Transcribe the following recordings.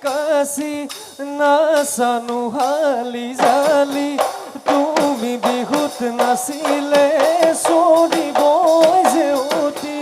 কাশি নাচানো হালি জালি তুমি বিহুত নাচিলে চৰিব জেউতি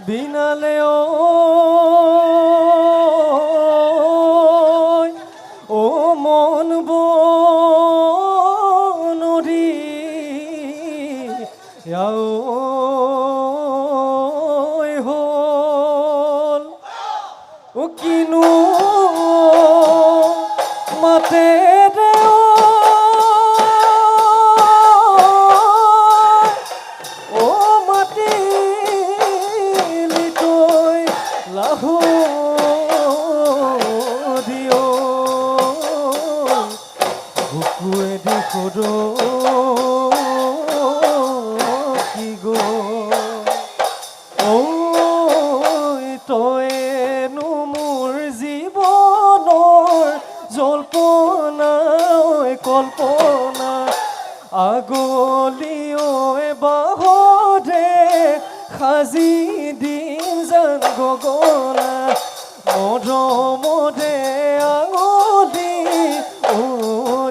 বিনালে ও মন বনৰি হল ও কিনু মাতে কি গো তয়েনো মোৰ জীৱনৰ জল্পনা কল্পনা আগলি বাহৰে সাজি দিম যেন গগনা মৰমৰে আঙলি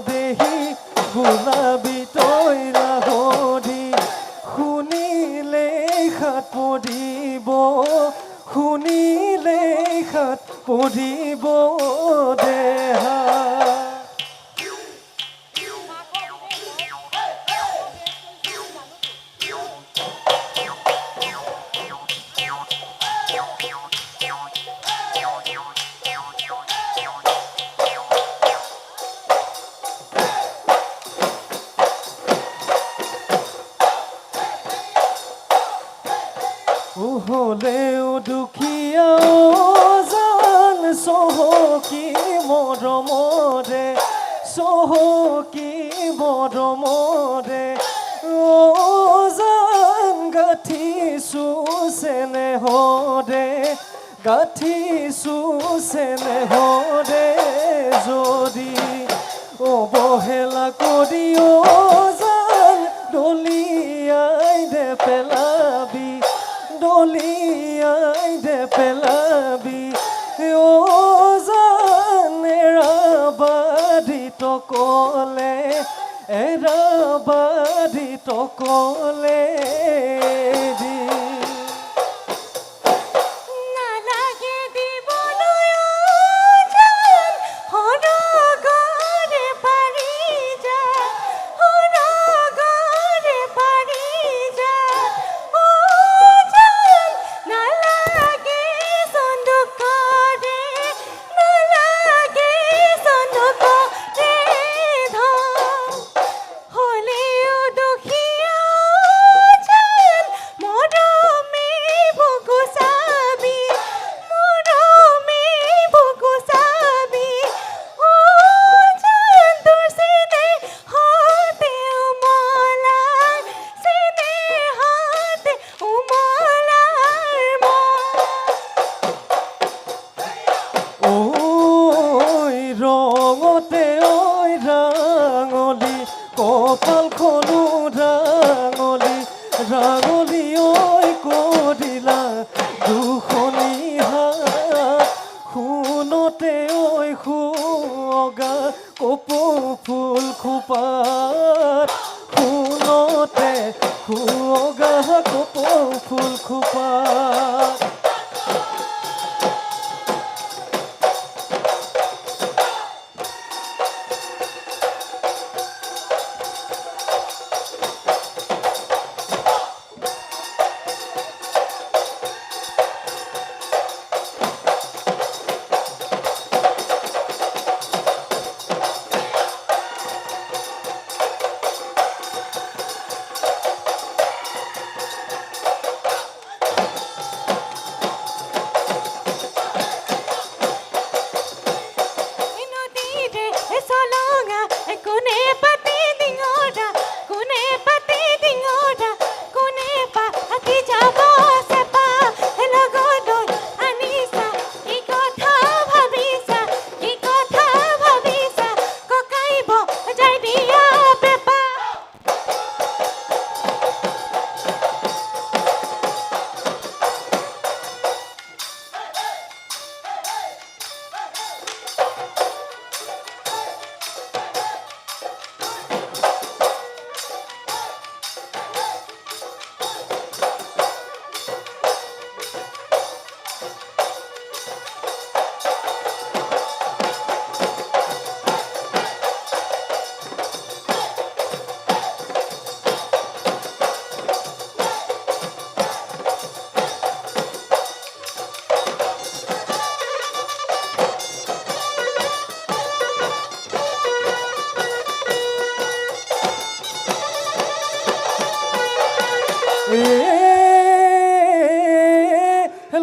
দেহি গোলাবী তৈৰা হৰি শুনিলেই হাত পৰিব শুনিলেই হাত পৰিব দেহা হলেও দুখীয়া জান চহকী মৰমৰে চহকী মৰমৰে জান গাঁঠিছো চেনেহৰে গাঁঠিছো চেনেহৰে যদি অৱহেলা কৰি জান দলিয়াই দে পেলাবি দলিয়াই দে পেলাবি ও জান এৰাবাদি তকলে এৰাবাদি তকলে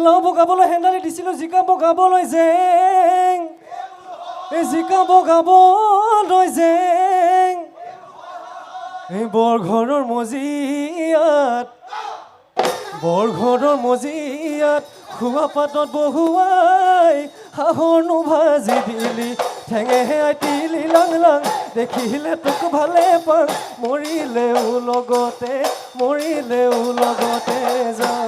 লাও বগাবলৈ হেন্দালি দিছিলোঁ জিকা বগাবলৈ জেং এই জিকা বগাবলৈ জেং এই বৰঘৰৰ মজিয়াত খোৱা পাতত বহুৱাই হাঁহৰনো ভাজি দিলি ঠেঙেহে আইতিলি লাং লাং দেখিলে তোক ভালে পাং মৰিলেও লগতে যাওঁ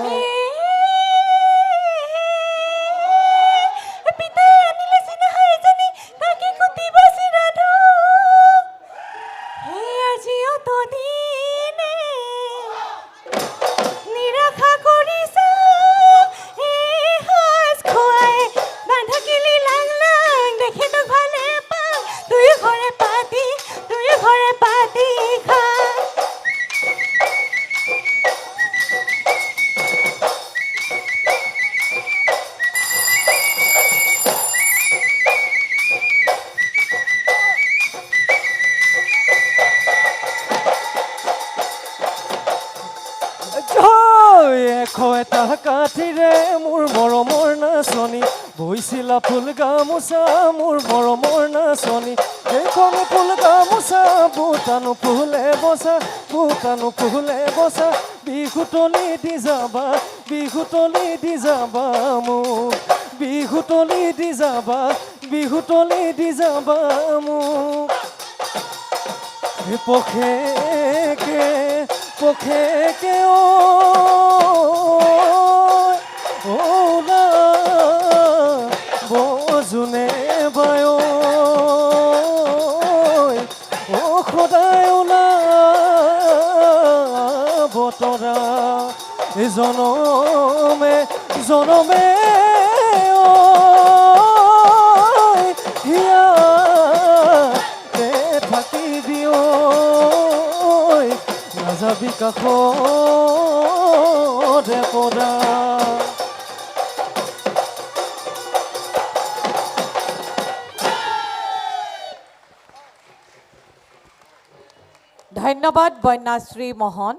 এটা কাঠিৰে মোৰ মৰমৰ নাচনী বৈছিলা ফুল গামোচা মোৰ মৰমৰ নাচনী এইখন ফুল গামোচা বুটানো ফুলে বচা বিহুতলি দি যাবা মোক বিহুতলি দি যাবা মোক পখেকে ওলা বজুনে বায় ও খোদাই ওলা বতৰা জনমে হিয়াতে থাকিবি নাযাবি কাষৰে পৰা ধন্যবাদ বন্যাশ্ৰী মোহন।